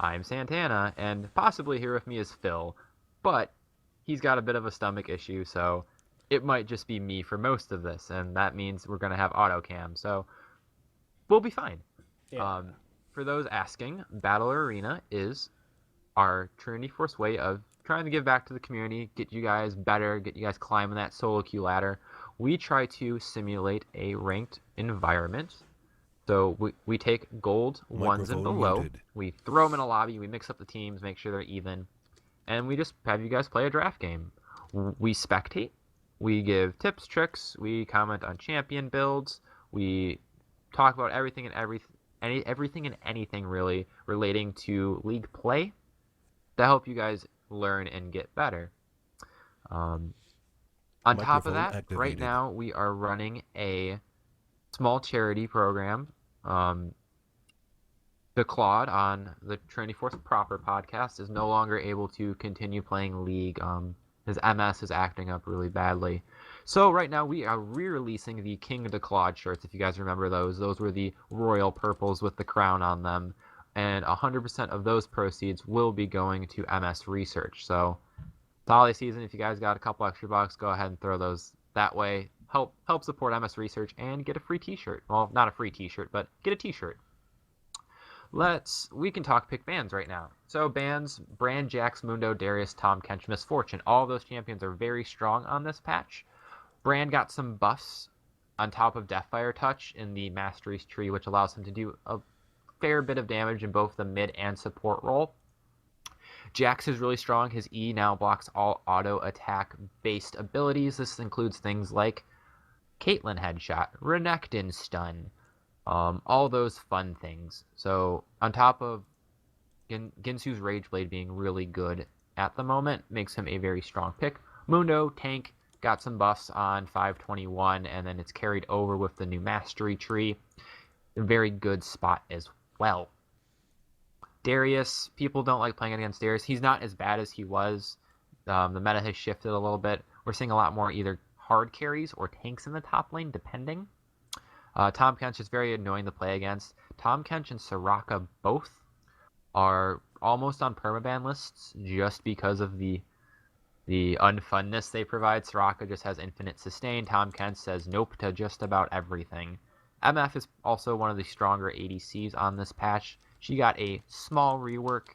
I'm Santana, and possibly here with me is Phil, but he's got a bit of a stomach issue, so it might just be me for most of this, and that means we're going to have auto cam, so we'll be fine. Yeah. Um, for those asking, Battle Arena is our Trinity Force way of trying to give back to the community, get you guys better, get you guys climbing that solo queue ladder. We try to simulate a ranked environment. So we take gold ones and Microphone below, muted. we throw them in a lobby, we mix up the teams, make sure they're even, and we just have you guys play a draft game. We spectate, we give tips, tricks, we comment on champion builds, we talk about everything and anything really relating to league play to help you guys learn and get better. On top of Microphone that, right activated. now we are running a small charity program. The Claude on the Trinity Force Proper podcast is no longer able to continue playing League. His MS is acting up really badly. So right now we are re-releasing the King of the Claude shirts, if you guys remember those. Those were the royal purples with the crown on them. And 100% of those proceeds will be going to MS Research. So it's holiday season. If you guys got a couple extra bucks, go ahead and throw those that way. Help support MS Research and get a free t-shirt. Well, not a free t-shirt, but get a t-shirt. We can talk pick bands right now. So bands, Brand, Jax, Mundo, Darius, Tom, Kench, Misfortune. All of those champions are very strong on this patch. Brand got some buffs on top of Deathfire Touch in the Masteries tree, which allows him to do a fair bit of damage in both the mid and support role. Jax is really strong. His E now blocks all auto attack based abilities. This includes things like Caitlyn Headshot, Renekton Stun, all those fun things. So on top of Ginsu's Rage Blade being really good at the moment, makes him a very strong pick. Mundo, tank, got some buffs on 521, and then it's carried over with the new Mastery tree. A very good spot as well. Darius, people don't like playing against Darius. He's not as bad as he was. The meta has shifted a little bit. We're seeing a lot more either hard carries or tanks in the top lane, depending. Tom Kench is very annoying to play against. Tom Kench and Soraka both are almost on permaban lists just because of the unfunness they provide. Soraka just has infinite sustain. Tom Kench says nope to just about everything. MF is also one of the stronger ADCs on this patch. She got a small rework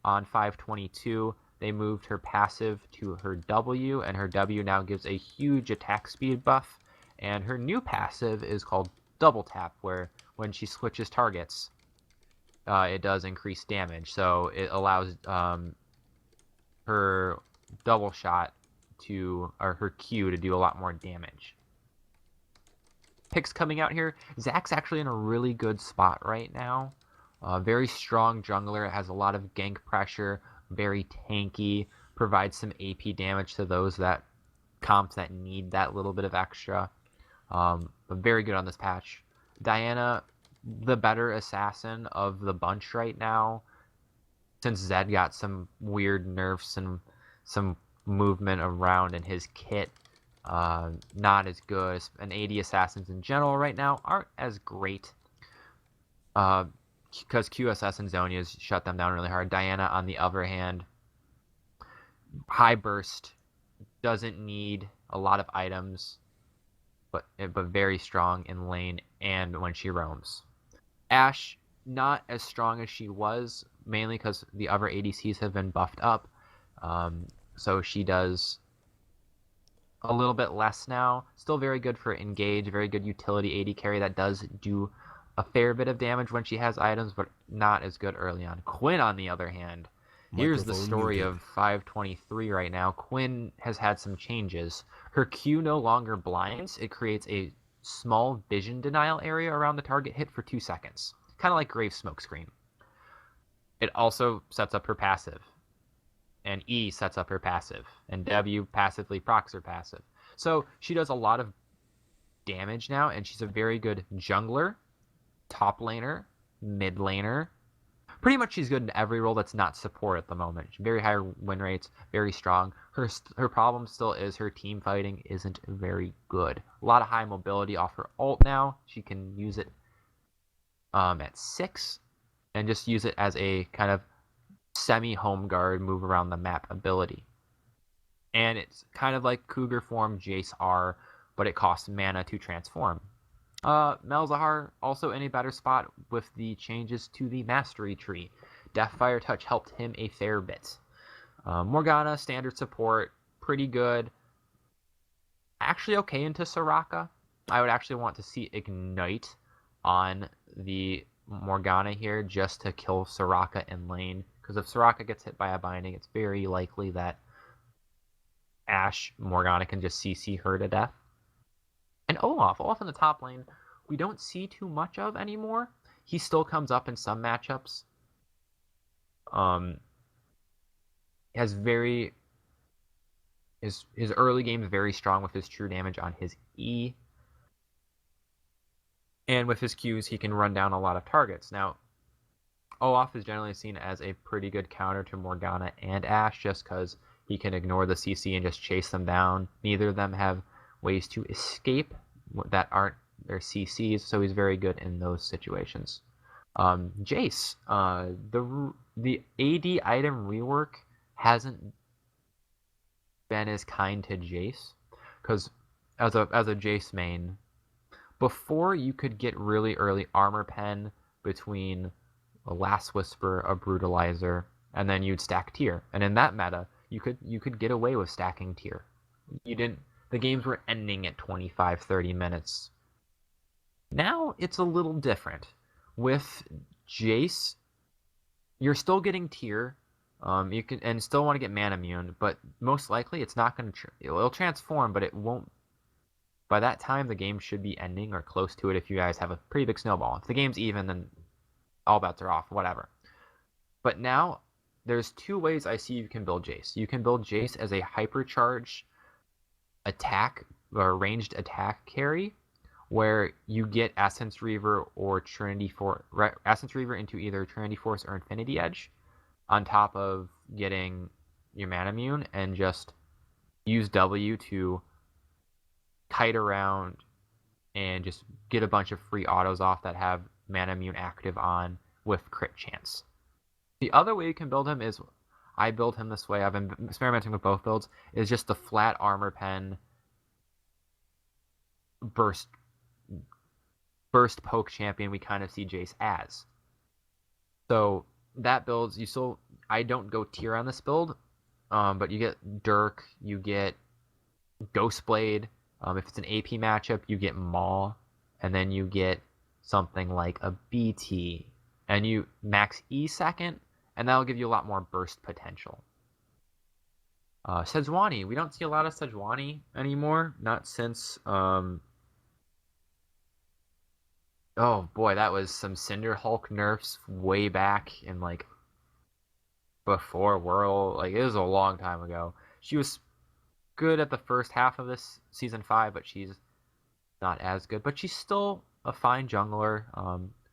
on 522. They moved her passive to her W, and her W now gives a huge attack speed buff. And her new passive is called Double Tap, where when she switches targets, it does increase damage. So it allows her double shot or her Q to do a lot more damage. Picks coming out here. Zach's actually in a really good spot right now. Very strong jungler, has a lot of gank pressure, very tanky, provides some AP damage to those comps that need that little bit of extra. But very good on this patch. Diana, the better assassin of the bunch right now, since Zed got some weird nerfs and some movement around in his kit. Not as good. And AD assassins in general right now aren't as great. Because QSS and Zonia's shut them down really hard. Diana, on the other hand, high burst, doesn't need a lot of items, but very strong in lane and when she roams. Ashe, not as strong as she was, mainly because the other ADCs have been buffed up. So she does a little bit less now. Still very good for engage, very good utility AD carry that does do a fair bit of damage when she has items, but not as good early on. Quinn, on the other hand, here's the story muted. of 523 right now. Quinn has had some changes. Her Q no longer blinds. It creates a small vision denial area around the target hit for 2 seconds. Kind of like Graves' Smokescreen. It also sets up her passive. And E sets up her passive. And W passively procs her passive. So she does a lot of damage now, and she's a very good jungler, top laner, mid laner. Pretty much she's good in every role that's not support at the moment. Very high win rates, very strong. Her problem still is her team fighting isn't very good. A lot of high mobility off her ult now. She can use it at 6 and just use it as a kind of semi-home guard, move around the map ability. And it's kind of like Cougar form Jace R, but it costs mana to transform. Malzahar also in a better spot with the changes to the mastery tree. Deathfire Touch helped him a fair bit. Morgana, standard support, pretty good. Actually okay into Soraka. I would actually want to see Ignite on the Morgana here just to kill Soraka in lane. Because if Soraka gets hit by a binding, it's very likely that Morgana can just CC her to death. And Olaf in the top lane, we don't see too much of anymore. He still comes up in some matchups. Has very his early game is very strong with his true damage on his E. And with his Qs, he can run down a lot of targets. Now, Olaf is generally seen as a pretty good counter to Morgana and Ashe just because he can ignore the CC and just chase them down. Neither of them have ways to escape that aren't their CCs, so he's very good in those situations. Jace, the AD item rework hasn't been as kind to Jace, because as a Jace main, before you could get really early armor pen between a Last Whisper, a Brutalizer, and then you'd stack tier. And in that meta, you could get away with stacking tier. The games were ending at 25-30 minutes. Now it's a little different. With Jace, you're still getting tier. You can and still want to get mana immune, but most likely it's not going to. It'll transform, but it won't. By that time, the game should be ending or close to it. If you guys have a pretty big snowball, if the game's even, then all bets are off. Whatever. But now there's two ways I see you can build Jace. You can build Jace as a hypercharge attack or ranged attack carry, where you get Essence Reaver or Trinity Force, Essence Reaver into either Trinity Force or Infinity Edge, on top of getting your mana immune, and just use W to kite around and just get a bunch of free autos off that have mana immune active on with crit chance. The other way you can build him is, I build him this way, I've been experimenting with both builds, is just the flat armor pen burst poke champion we kind of see Jace as. So that builds, I don't go tier on this build, but you get Dirk, you get Ghostblade. If it's an AP matchup, you get Maw, and then you get something like a BT, and you max E second, and that'll give you a lot more burst potential. Sejuani, we don't see a lot of Sejuani anymore, not since, oh boy, that was some Cinder Hulk nerfs way back in, like, before World, like, it was a long time ago. She was good at the first half of this season 5, but she's not as good, but she's still a fine jungler.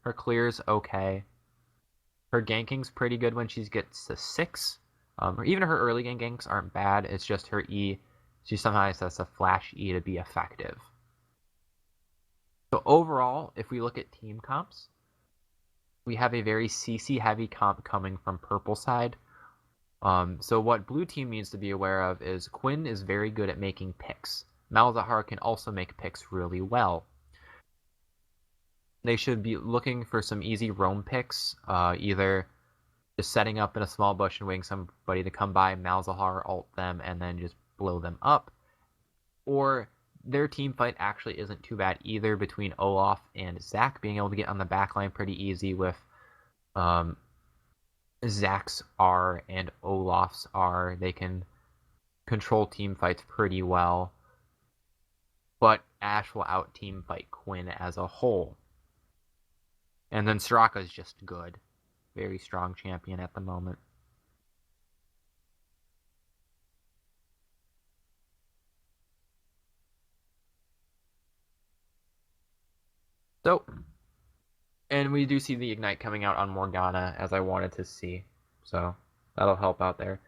Her clear's okay. Her ganking's pretty good when she gets to 6. Or even her early game ganks aren't bad. It's just her E. She sometimes has to flash E to be effective. So overall, if we look at team comps, we have a very CC heavy comp coming from purple side. So what blue team needs to be aware of is Quinn is very good at making picks. Malzahar can also make picks really well. They should be looking for some easy roam picks, either just setting up in a small bush and waiting somebody to come by, Malzahar ult them, and then just blow them up. Or their team fight actually isn't too bad either between Olaf and Zac, being able to get on the backline pretty easy with Zac's R and Olaf's R. They can control team fights pretty well, but Ashe will out team fight Quinn as a whole. And then Soraka is just good. Very strong champion at the moment. So, and we do see the Ignite coming out on Morgana, as I wanted to see. So, that'll help out there.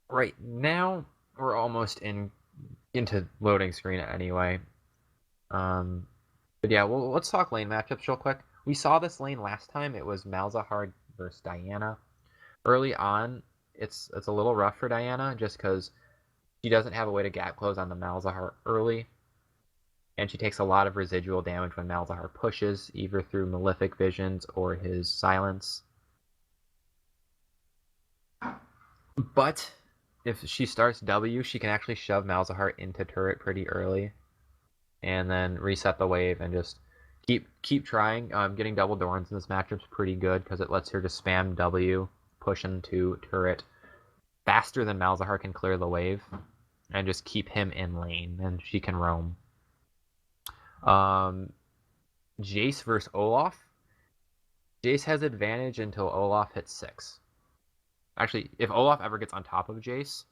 Right now, we're almost into loading screen anyway. But yeah, well, let's talk lane matchups real quick. We saw this lane last time. It was Malzahar versus Diana. Early on, it's a little rough for Diana just because she doesn't have a way to gap close on the Malzahar early, and she takes a lot of residual damage when Malzahar pushes, either through Malefic Visions or his Silence. But if she starts W, she can actually shove Malzahar into turret pretty early, and then reset the wave and just keep trying. Getting double Dorns in this matchup's pretty good because it lets her just spam W, push into turret faster than Malzahar can clear the wave, and just keep him in lane, and she can roam. Jace versus Olaf. Jace has advantage until Olaf hits 6. Actually, if Olaf ever gets on top of Jace,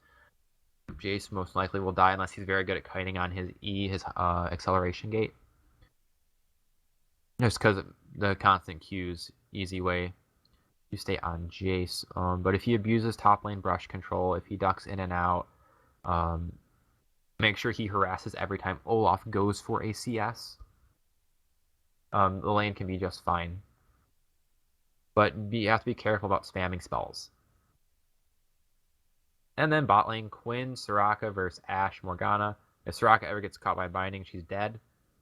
Jace most likely will die unless he's very good at kiting on his E, his acceleration gate. Just because the constant Q's easy way to stay on Jace. But if he abuses top lane brush control, if he ducks in and out, make sure he harasses every time Olaf goes for a CS. The lane can be just fine. But you have to be careful about spamming spells. And then bot lane, Quinn, Soraka versus Ashe, Morgana. If Soraka ever gets caught by binding, she's dead.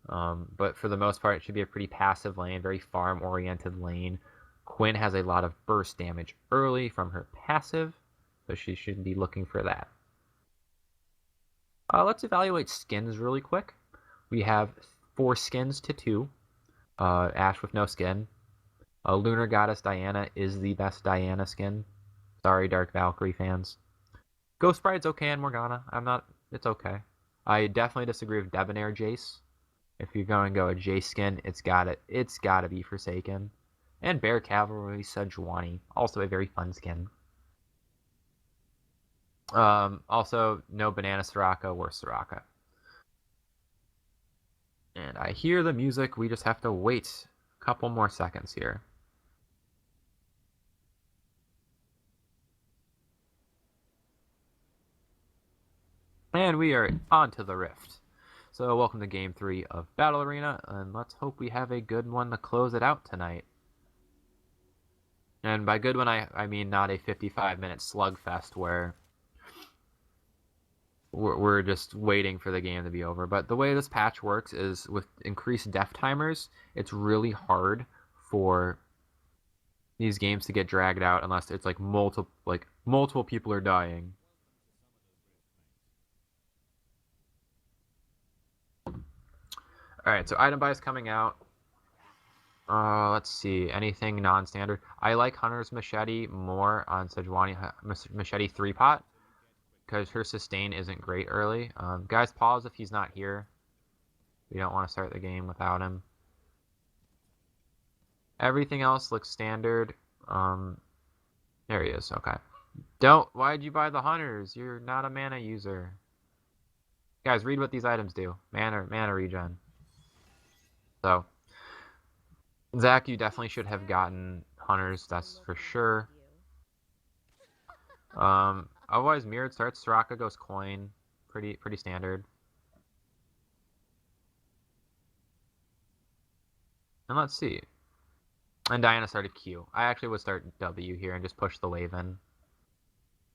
But for the most part, it should be a pretty passive lane, very farm-oriented lane. Quinn has a lot of burst damage early from her passive, so she should be looking for that. Let's evaluate skins really quick. We have 4 skins to 2. Ashe with no skin. Lunar Goddess Diana is the best Diana skin. Sorry, Dark Valkyrie fans. Ghost Bride's okay on Morgana. It's okay. I definitely disagree with Debonair Jace. If you're going to go a Jace skin, it's gotta be Forsaken. And Bear Cavalry Sejuani, also a very fun skin. Also, no Banana Soraka, worse Soraka. And I hear the music, we just have to wait a couple more seconds here. And we are on to the Rift. So welcome to Game 3 of Battle Arena, and let's hope we have a good one to close it out tonight. And by good one, I mean not a 55-minute slugfest where we're just waiting for the game to be over. But the way this patch works is with increased death timers, it's really hard for these games to get dragged out unless it's like multiple people are dying. Alright, so item buys coming out. Let's see. Anything non-standard. I like Hunter's Machete more on Sejuani Machete 3-pot because her sustain isn't great early. Guys, pause if he's not here. We don't want to start the game without him. Everything else looks standard. There he is. Okay. Why'd you buy the Hunters? You're not a mana user. Guys, read what these items do. Mana regen. So, Zach, you definitely should have gotten Hunters, that's for sure. Otherwise, Mirrored starts, Soraka goes Coin. Pretty standard. And let's see. And Diana started Q. I actually would start W here and just push the wave in.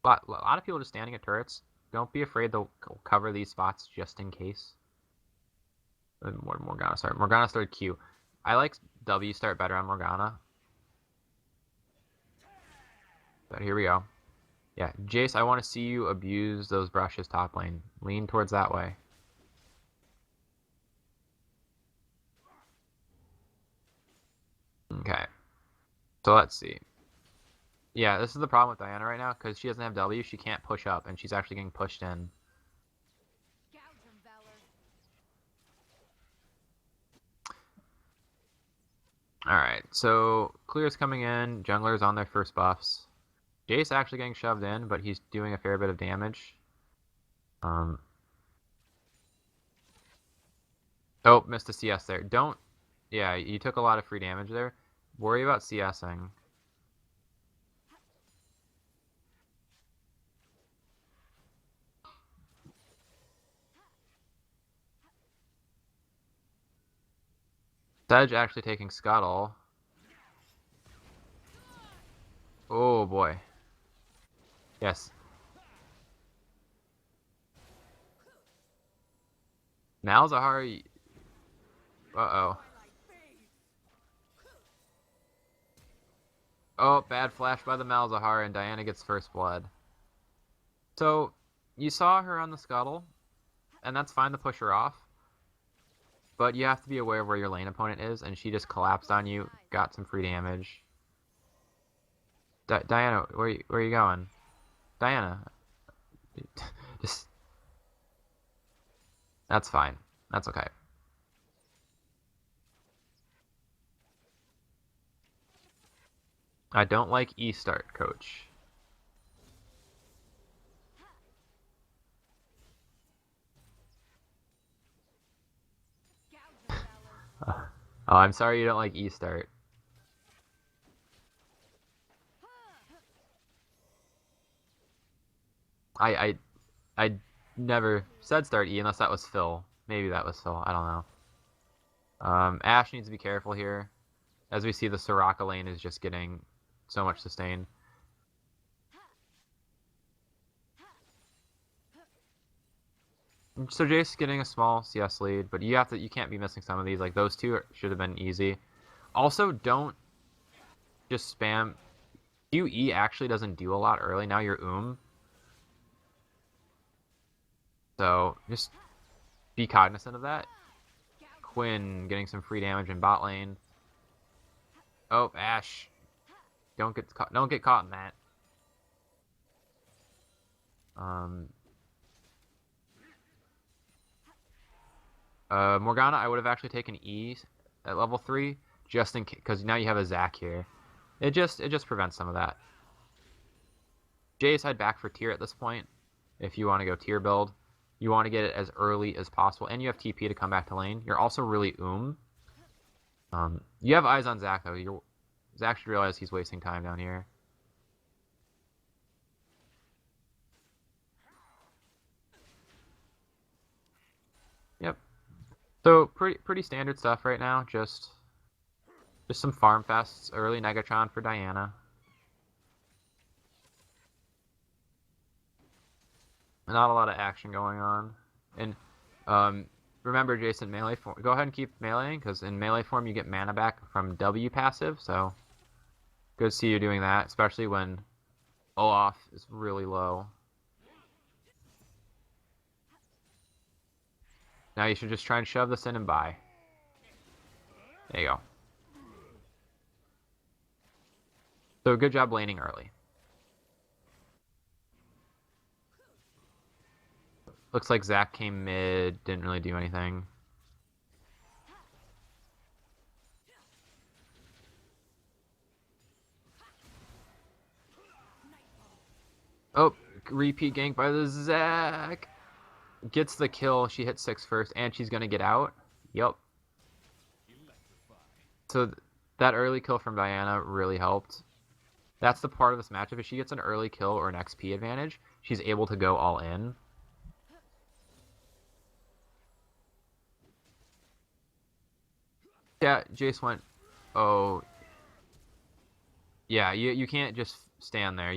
A lot of people just standing at turrets. Don't be afraid to cover these spots just in case. Morgana started. Morgana started Q. I like W start better on Morgana. But here we go. Yeah, Jace, I want to see you abuse those brushes top lane. Lean towards that way. Okay. So let's see. Yeah, this is the problem with Diana right now, because she doesn't have W, she can't push up, and she's actually getting pushed in. Alright, so Clear's coming in, Jungler's on their first buffs. Jace actually getting shoved in, but he's doing a fair bit of damage. Oh, missed a CS there. Yeah, you took a lot of free damage there. Worry about CSing. Sedge actually taking Scuttle. Oh boy. Yes. Malzahar. Uh-oh. Oh, bad flash by the Malzahar, and Diana gets first blood. So, you saw her on the scuttle, and that's fine to push her off. But you have to be aware of where your lane opponent is, and she just collapsed on you, got some free damage. Diana, where are you going? Diana. Just... That's fine. That's okay. I don't like E-start, coach. Oh, I'm sorry you don't like E-start. I never said start E unless that was Phil. Maybe that was Phil. I don't know. Ash needs to be careful here. As we see, the Soraka lane is just getting so much sustain. So Jace's getting a small CS lead, but you can't be missing some of these. Like those two should have been easy. Also, don't just spam. QE actually doesn't do a lot early. Now you're So just be cognizant of that. Quinn getting some free damage in bot lane. Oh, Ash. Don't get caught in that. Morgana, I would have actually taken E at level 3 just in case, because now you have a Zac here. It just prevents some of that. Jace, I'd back for tier at this point if you want to go tier build. You want to get it as early as possible, and you have TP to come back to lane. You're also really You have eyes on Zac though. Zac should realize he's wasting time down here. Yep. So pretty standard stuff right now. Just some farm fests. Early Negatron for Diana. Not a lot of action going on. And remember, Jason, melee form. Go ahead and keep meleeing, because in melee form you get mana back from W passive. So good to see you doing that, especially when Olaf is really low. Now you should just try and shove this in and buy. There you go. So good job laning early. Looks like Zac came mid, didn't really do anything. Oh, repeat gank by the Zac. Gets the kill, she hits 6 first, and she's gonna get out. Yep. So that early kill from Diana really helped. That's the part of this matchup. If she gets an early kill or an XP advantage, she's able to go all in. Yeah, Jace went... Oh. Yeah, you can't just stand there.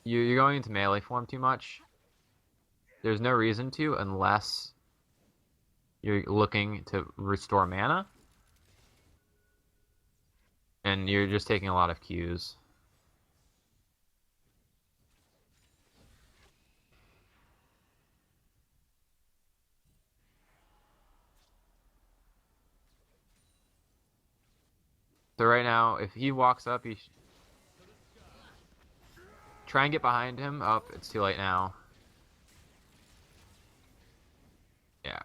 You're going into melee form too much. There's no reason to unless you're looking to restore mana. And you're just taking a lot of Qs. So right now, if he walks up, try and get behind him. Oh, it's too late now. Yeah.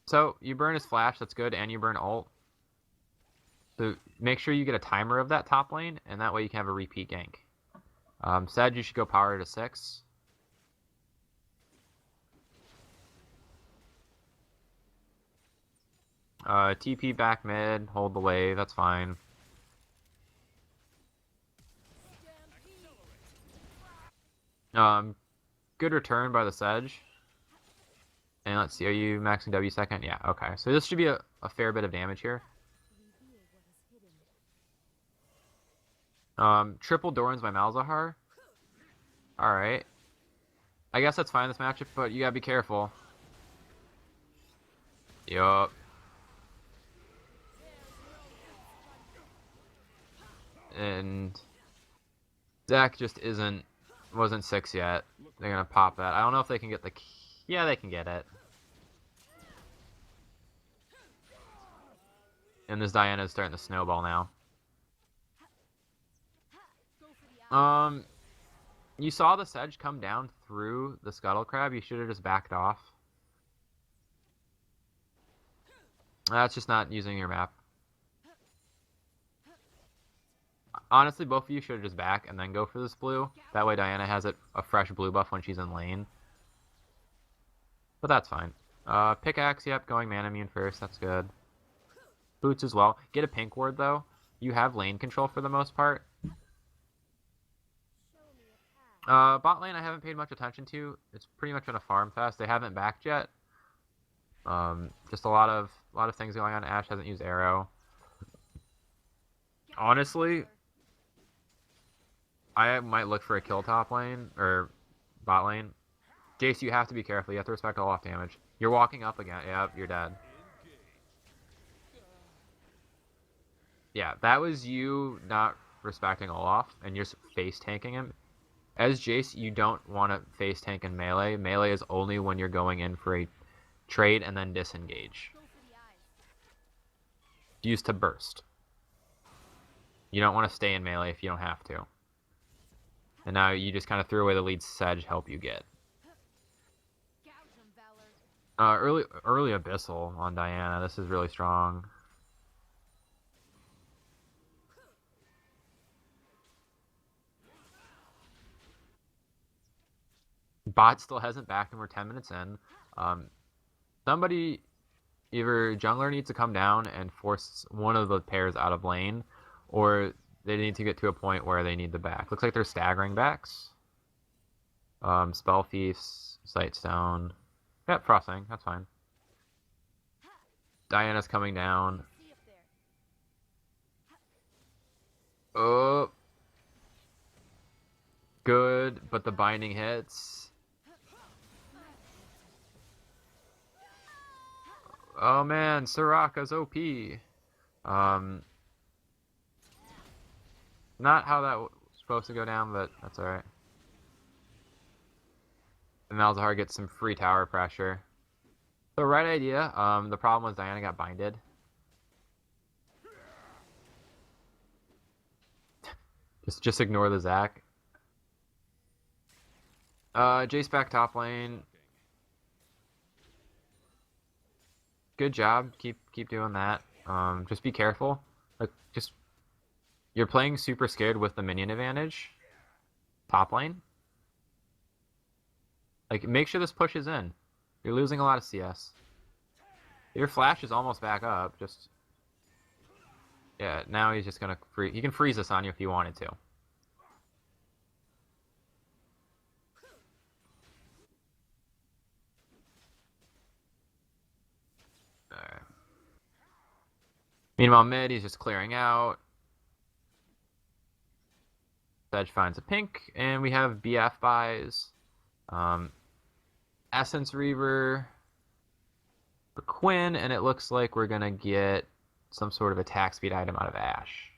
So you burn his flash, that's good, and you burn ult. So make sure you get a timer of that top lane, and that way you can have a repeat gank. Said you should go power to 6. TP back mid, hold the wave, that's fine. Good return by the Sedge. And let's see, are you maxing W second? Yeah, okay. So this should be a fair bit of damage here. Triple Dorans by Malzahar. Alright. I guess that's fine this matchup, but you gotta be careful. Yup. And Zach just wasn't 6 yet. They're gonna pop that. I don't know if they can get the... Yeah, they can get it. And this Diana is starting to snowball now. You saw the Sedge come down through the Scuttle Crab. You should have just backed off. That's just not using your map. Honestly, both of you should have just back and then go for this blue. That way Diana has a fresh blue buff when she's in lane. But that's fine. Pickaxe, yep, going mana immune first. That's good. Boots as well. Get a pink ward, though. You have lane control for the most part. Bot lane I haven't paid much attention to. It's pretty much been a farm fest. They haven't backed yet. Just a lot of things going on. Ashe hasn't used arrow. Honestly, I might look for a kill top lane or bot lane. Jace, you have to be careful. You have to respect all off damage. You're walking up again. Yep, you're dead. Yeah, that was you not respecting Olaf and you're face tanking him. As Jace, you don't want to face tank in melee. Melee is only when you're going in for a trade and then disengage. Used to burst. You don't want to stay in melee if you don't have to. And now you just kind of threw away the lead Sedge help you get. Early Abyssal on Diana. This is really strong. Bot still hasn't backed and we're 10 minutes in. Somebody, either jungler needs to come down and force one of the pairs out of lane, or they need to get to a point where they need the back. Looks like they're staggering backs. Spell Feast, Sightstone. Yep, Frosting, that's fine. Diana's coming down. Oh. Good, but the binding hits. Oh man, Soraka's OP. Not how that was supposed to go down, but that's alright. And Malzahar gets some free tower pressure. The right idea. The problem was Diana got binded. Just ignore the Zac. Jace back top lane. Good job. Keep doing that. Just be careful. Like you're playing super scared with the minion advantage. Top lane. Like make sure this pushes in. You're losing a lot of CS. Your flash is almost back up. Just yeah. Now he's just gonna he can freeze this on you if he wanted to. Alright. Meanwhile, mid, he's just clearing out. Sedge finds a pink, and we have BF buys. Essence Reaver for Quinn, and it looks like we're gonna get some sort of attack speed item out of Ashe.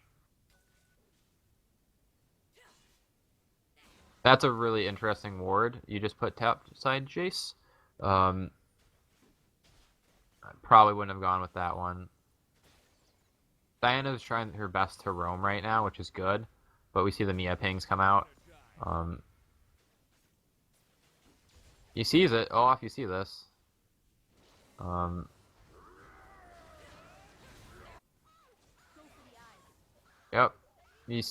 That's a really interesting ward. You just put top side Jace. I probably wouldn't have gone with that one. Diana's trying her best to roam right now, which is good. But we see the Mia pings come out. He sees it. Oh, if you see this. Yep. You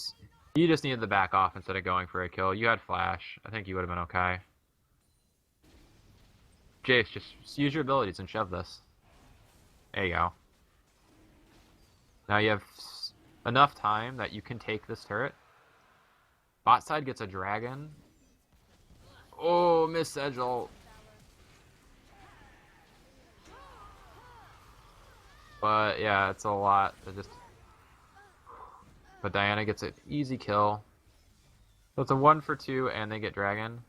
just needed to back off instead of going for a kill. You had flash. I think you would have been okay. Jace, just use your abilities and shove this. There you go. Now you have enough time that you can take this turret. Bot side gets a dragon. Oh, miss Sedge ult. But yeah, it's a lot to just... but Diana gets an easy kill. So it's a 1 for 2, and they get Dragon.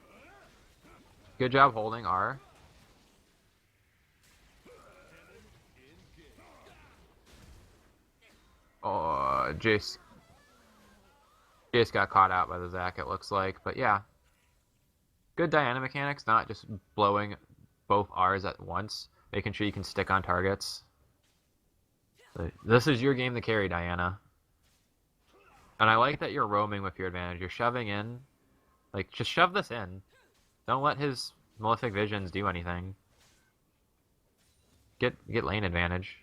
Good job holding R. Oh, Jace got caught out by the Zac, it looks like. But yeah, good Diana mechanics, not just blowing both R's at once, making sure you can stick on targets. So this is your game to carry, Diana. And I like that you're roaming with your advantage. You're shoving in. Like, just shove this in. Don't let his Malefic Visions do anything. Get lane advantage.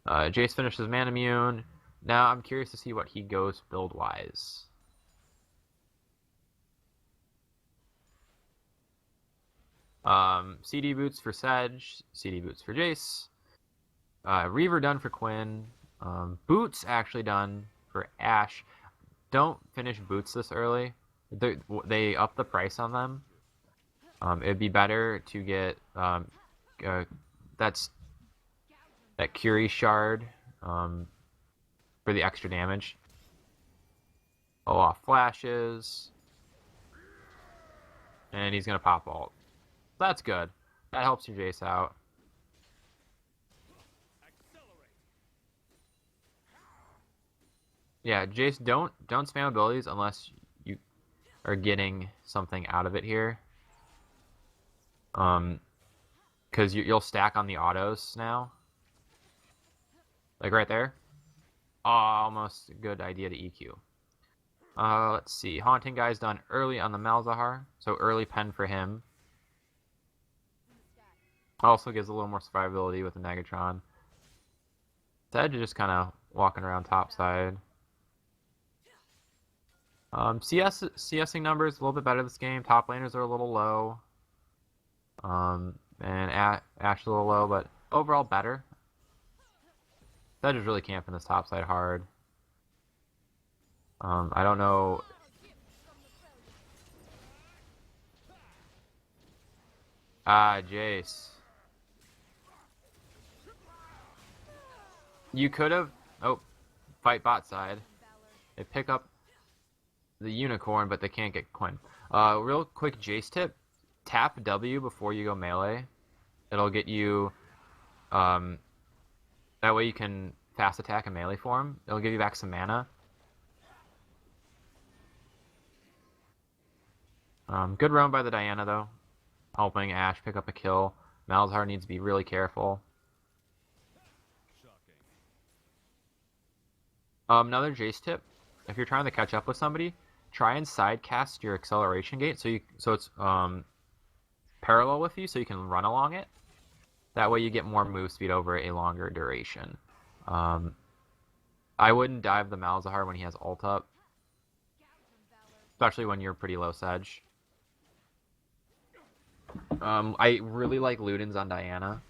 Jace finishes Man Immune. Now I'm curious to see what he goes build-wise. CD Boots for Sedge. CD Boots for Jace. Reaver done for Quinn. Boots actually done for Ashe. Don't finish Boots this early. They up the price on them. It'd be better to get that Curie Shard for the extra damage. Off flashes. And he's going to pop ult. That's good. That helps your Jace out. Yeah, Jace, don't spam abilities unless you are getting something out of it here. Because you'll stack on the autos now. Like right there. Oh, almost a good idea to EQ. Let's see. Haunting Guy's done early on the Malzahar, so early pen for him. Also gives a little more survivability with the Negatron. Sedge is just kind of walking around topside. CSing numbers a little bit better this game. Top laners are a little low. And Ashe a little low, but overall better. Sedge is really camping this topside hard. I don't know. Jace. You could have... Oh, fight bot side. They pick up the unicorn, but they can't get Quinn. Real quick Jace tip. Tap W before you go melee. It'll get you... that way you can fast attack a melee form. It'll give you back some mana. Good roam by the Diana, though. Helping Ashe pick up a kill. Malzahar needs to be really careful. Another Jace tip. If you're trying to catch up with somebody, try and sidecast your acceleration gate so it's parallel with you so you can run along it. That way you get more move speed over a longer duration. I wouldn't dive the Malzahar when he has ult up. Especially when you're pretty low Sedge. I really like Ludens on Diana.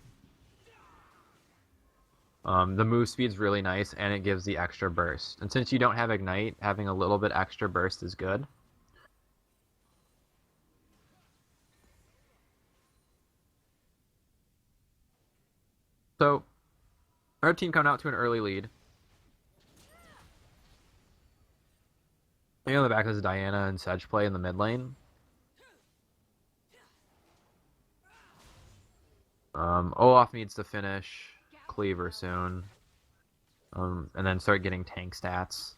The move speed's really nice, and it gives the extra burst. And since you don't have Ignite, having a little bit extra burst is good. So, our team coming out to an early lead. On the back is Diana and Sedge play in the mid lane. Olaf needs to finish Cleaver soon. And then start getting tank stats.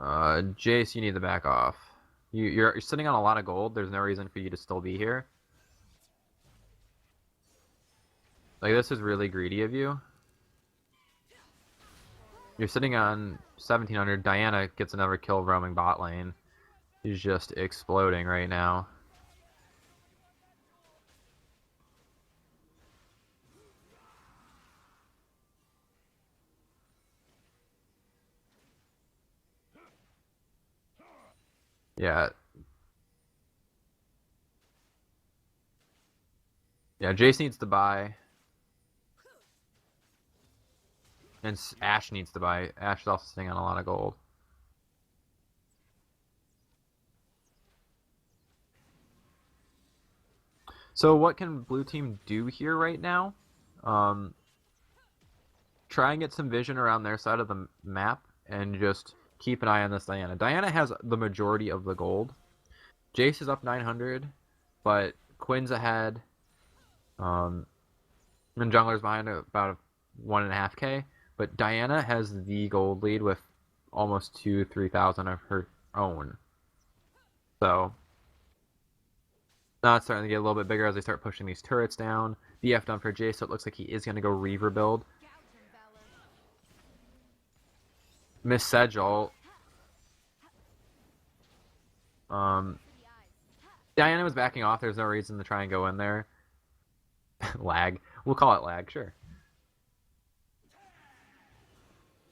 Jace, you need to back off. You're sitting on a lot of gold. There's no reason for you to still be here. Like, this is really greedy of you. You're sitting on 1700. Diana gets another kill roaming bot lane. She's just exploding right now. Yeah. Yeah, Jace needs to buy. And Ashe needs to buy. Ashe is also sitting on a lot of gold. So what can blue team do here right now? Um, Try and get some vision around their side of the map and just keep an eye on this Diana. Diana has the majority of the gold. Jace is up 900, but Quinn's ahead. And Jungler's behind about 1.5k. But Diana has the gold lead with almost 3,000 of her own. So now it's starting to get a little bit bigger as they start pushing these turrets down. BF done for Jace, so it looks like he is going to go Reaver build. Miss Sedgel. Diana was backing off. There's no reason to try and go in there. Lag. We'll call it lag, sure.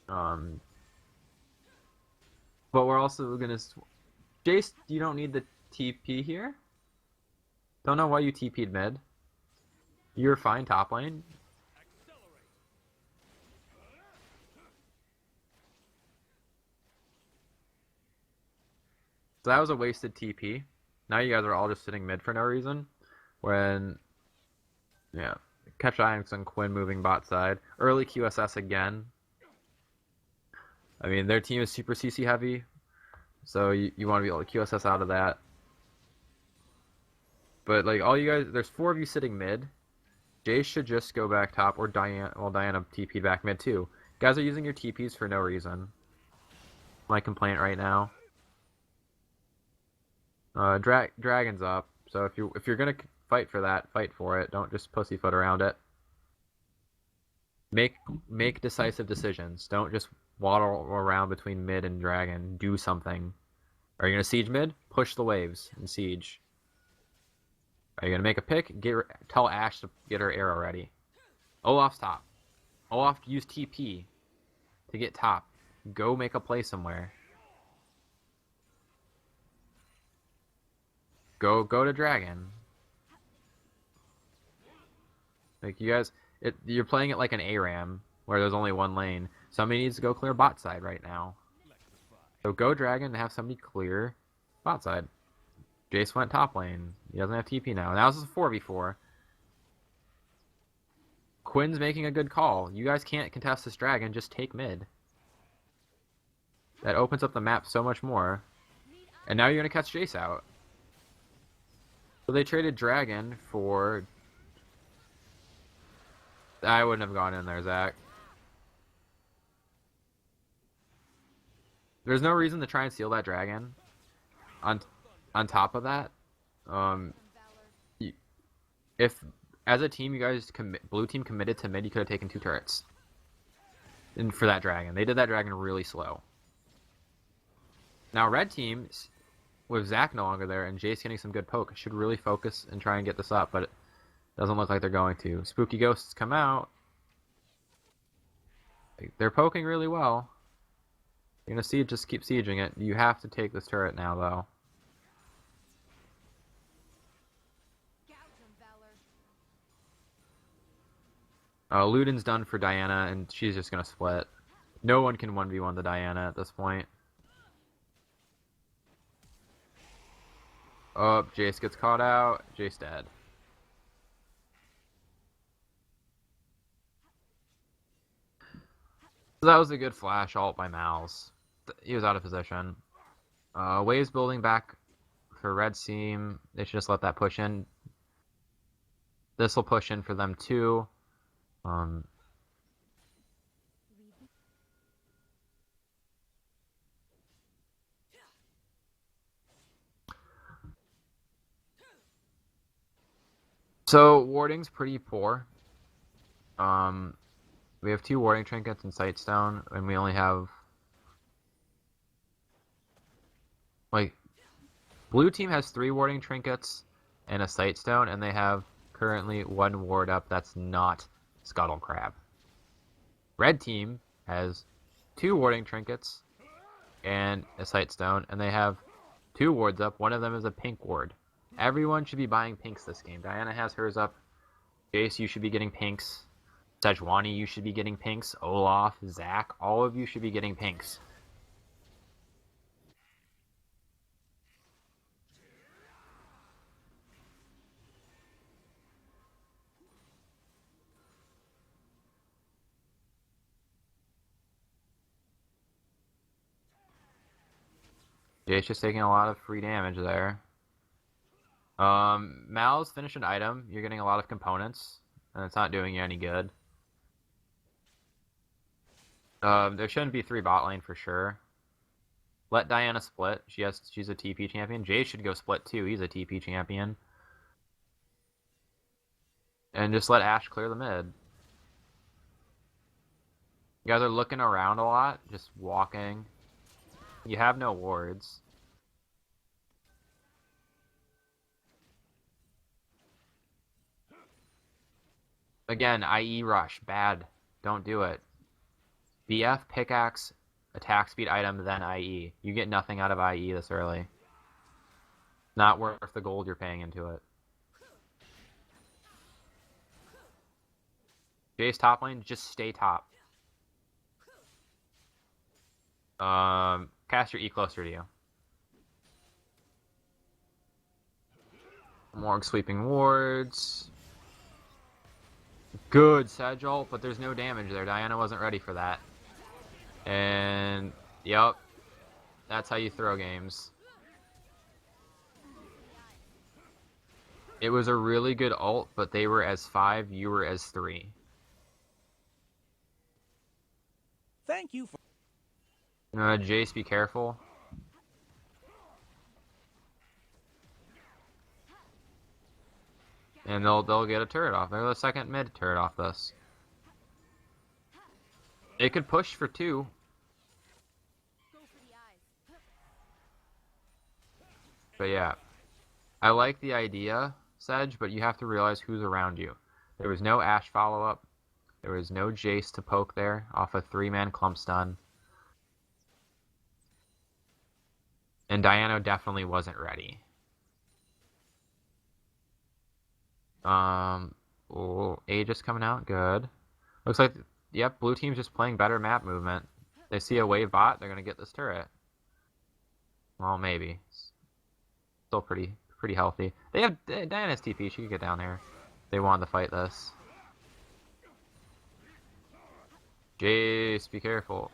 But we're also gonna... Jace, you don't need the TP here? Don't know why you TP'd mid. You're fine top lane. So that was a wasted TP. Now you guys are all just sitting mid for no reason. When... Yeah. Catch Onyx and Quinn moving bot side. Early QSS again. I mean, their team is super CC heavy. So you want to be able to QSS out of that. But like all you guys, there's 4 of you sitting mid. Jace should just go back top, or Diana. Well, Diana TP'd back mid too. Guys are using your TPs for no reason. My complaint right now. Dragon's up. So if you're gonna fight for that, fight for it. Don't just pussyfoot around it. Make decisive decisions. Don't just waddle around between mid and dragon. Do something. Are you gonna siege mid? Push the waves and siege. Are you gonna make a pick? Tell Ashe to get her arrow ready. Olaf's top. Olaf use TP to get top. Go make a play somewhere. Go to dragon. Like you guys, you're playing it like an ARAM where there's only one lane. Somebody needs to go clear bot side right now. So go dragon and have somebody clear bot side. Jace went top lane. He doesn't have TP now. Now this is a 4v4. Quinn's making a good call. You guys can't contest this dragon. Just take mid. That opens up the map so much more. And now you're going to catch Jace out. So they traded dragon for... I wouldn't have gone in there, Zach. There's no reason to try and steal that dragon. On top of that, if as a team you guys blue team committed to mid, you could have taken 2 turrets. And for that dragon, they did that dragon really slow. Now red team, with Zach no longer there and Jace getting some good poke, should really focus and try and get this up, but it doesn't look like they're going to. Spooky ghosts come out. They're poking really well. You're gonna siege, just keep sieging it. You have to take this turret now, though. Luden's done for Diana, and she's just gonna split. No one can 1v1 the Diana at this point. Oh, Jace gets caught out. Jace dead. So that was a good flash ult by Mal's. He was out of position. Waves building back for red team. They should just let that push in. This will push in for them too. So warding's pretty poor. We have 2 warding trinkets and sightstone, and we only have like blue team has 3 warding trinkets and a sightstone, and they have currently 1 ward up that's not Scuttle Crab. Red team has 2 warding trinkets and a sightstone, and they have 2 wards up. One of them is a pink ward. Everyone should be buying pinks this game. Diana has hers up. Jace, you should be getting pinks. Sejuani, you should be getting pinks. Olaf, Zach, all of you should be getting pinks. Jay's just taking a lot of free damage there. Mal's finished an item. You're getting a lot of components, and it's not doing you any good. There shouldn't be 3 bot lane for sure. Let Diana split. She's a TP champion. Jay should go split too. He's a TP champion. And just let Ashe clear the mid. You guys are looking around a lot, just walking. You have no wards. Again, IE rush, bad. Don't do it. BF, pickaxe, attack speed item, then IE. You get nothing out of IE this early. Not worth the gold you're paying into it. Jay's top lane, just stay top. Cast your E closer to you. Morg sweeping wards. Good Sedge ult, but there's no damage there. Diana wasn't ready for that. And, yep. That's how you throw games. It was a really good ult, but they were as 5, you were as 3. Thank you for... Jace, be careful. And they'll get a turret off. They're the second mid turret off this. It could push for 2. But yeah. I like the idea, Sedge, but you have to realize who's around you. There was no Ashe follow-up. There was no Jace to poke there off a 3-man clump stun. And Diana definitely wasn't ready. Aegis coming out, good. Looks like, yep, blue team's just playing better map movement. They see a wave bot, they're gonna get this turret. Well, maybe. Still pretty healthy. They have Diana's TP, she could get down here. They wanted to fight this. Jace, be careful.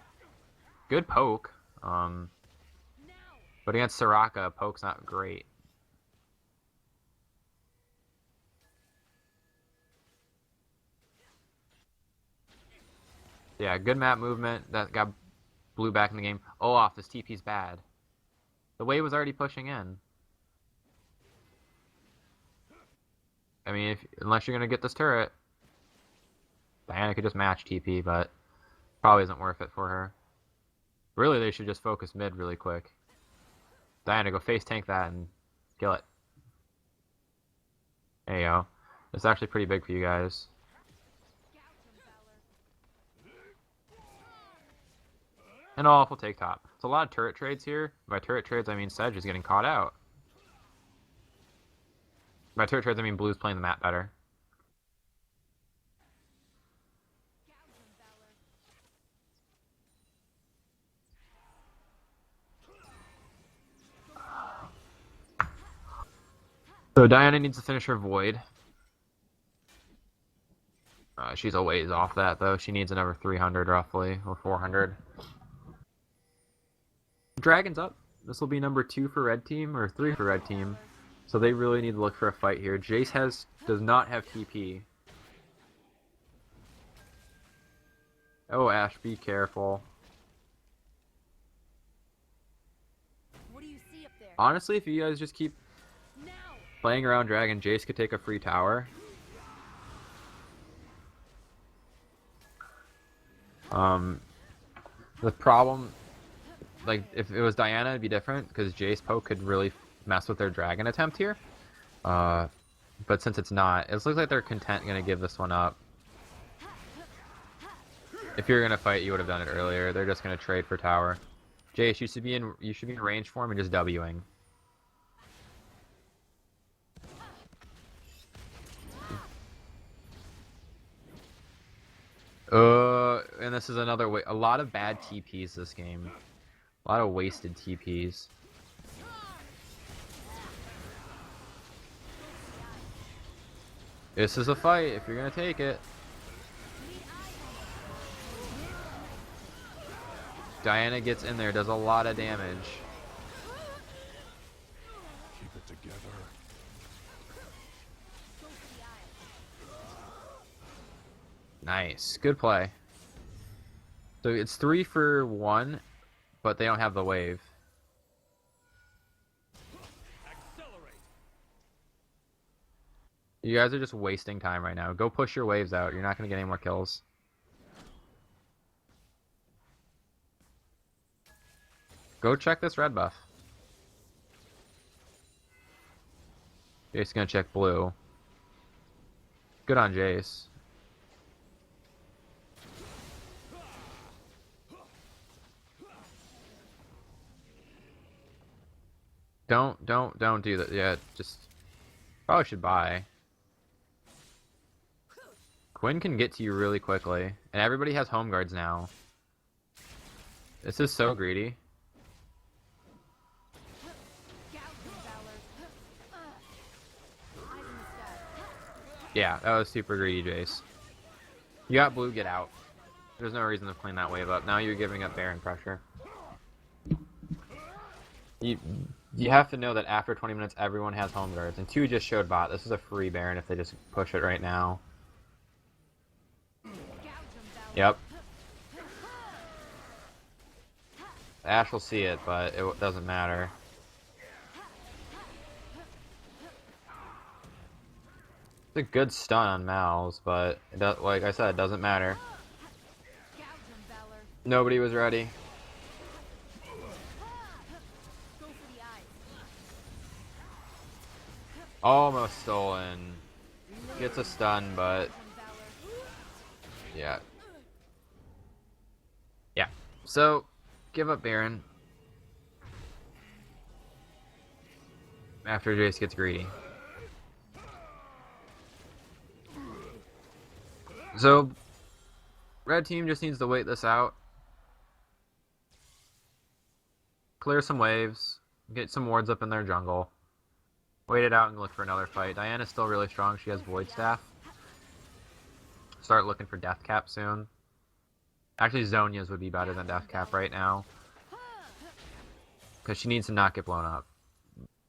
Good poke. But against Soraka, poke's not great. Yeah, good map movement. That got blue back in the game. Olaf, this TP's bad. The wave was already pushing in. I mean, unless you're going to get this turret. Diana could just match TP, but probably isn't worth it for her. Really, they should just focus mid really quick. Diana, go face tank that and kill it. There you go. It's actually pretty big for you guys. And Olaf will take top. It's a lot of turret trades here. By turret trades, I mean Sedge is getting caught out. By turret trades, I mean blue's playing the map better. So Diana needs to finish her Void. She's a ways off that, though. She needs another 300, roughly, or 400. Dragon's up. This will be number 2 for red team, or 3 for red team. So they really need to look for a fight here. Jace does not have TP. Oh, Ashe, be careful. What do you see up there? Honestly, if you guys just keep playing around Dragon, Jace could take a free tower. The problem, like, if it was Diana, it'd be different, because Jace poke could really mess with their Dragon attempt here. But since it's not, it looks like they're content going to give this one up. If you're going to fight, you would have done it earlier. They're just going to trade for tower. Jace, you should be in range for him and just Wing. And this is another way. A lot of bad TPs this game. A lot of wasted TPs. This is a fight if you're gonna take it. Diana gets in there, does a lot of damage. Nice. Good play. So it's 3 for 1, but they don't have the wave. You guys are just wasting time right now. Go push your waves out. You're not going to get any more kills. Go check this red buff. Jace's going to check blue. Good on Jace. Don't do that. Yeah, just probably should buy. Quinn can get to you really quickly, and everybody has home guards now. This is so greedy. Yeah, that was super greedy, Jace. You got blue, get out. There's no reason to clean that wave up. Now you're giving up Baron pressure. You have to know that after 20 minutes, everyone has home guards. And 2 just showed bot. This is a free Baron if they just push it right now. Yep. Ash will see it, but it doesn't matter. It's a good stun on Mal's, but like I said, it doesn't matter. Nobody was ready. Almost stolen. Gets a stun, but yeah. Yeah. So, give up Baron. After Jace gets greedy. So, red team just needs to wait this out. Clear some waves. Get some wards up in their jungle. Wait it out and look for another fight. Diana's still really strong. She has Void Staff. Start looking for Death Cap soon. Actually, Zhonya's would be better than Death Cap right now. Because she needs to not get blown up.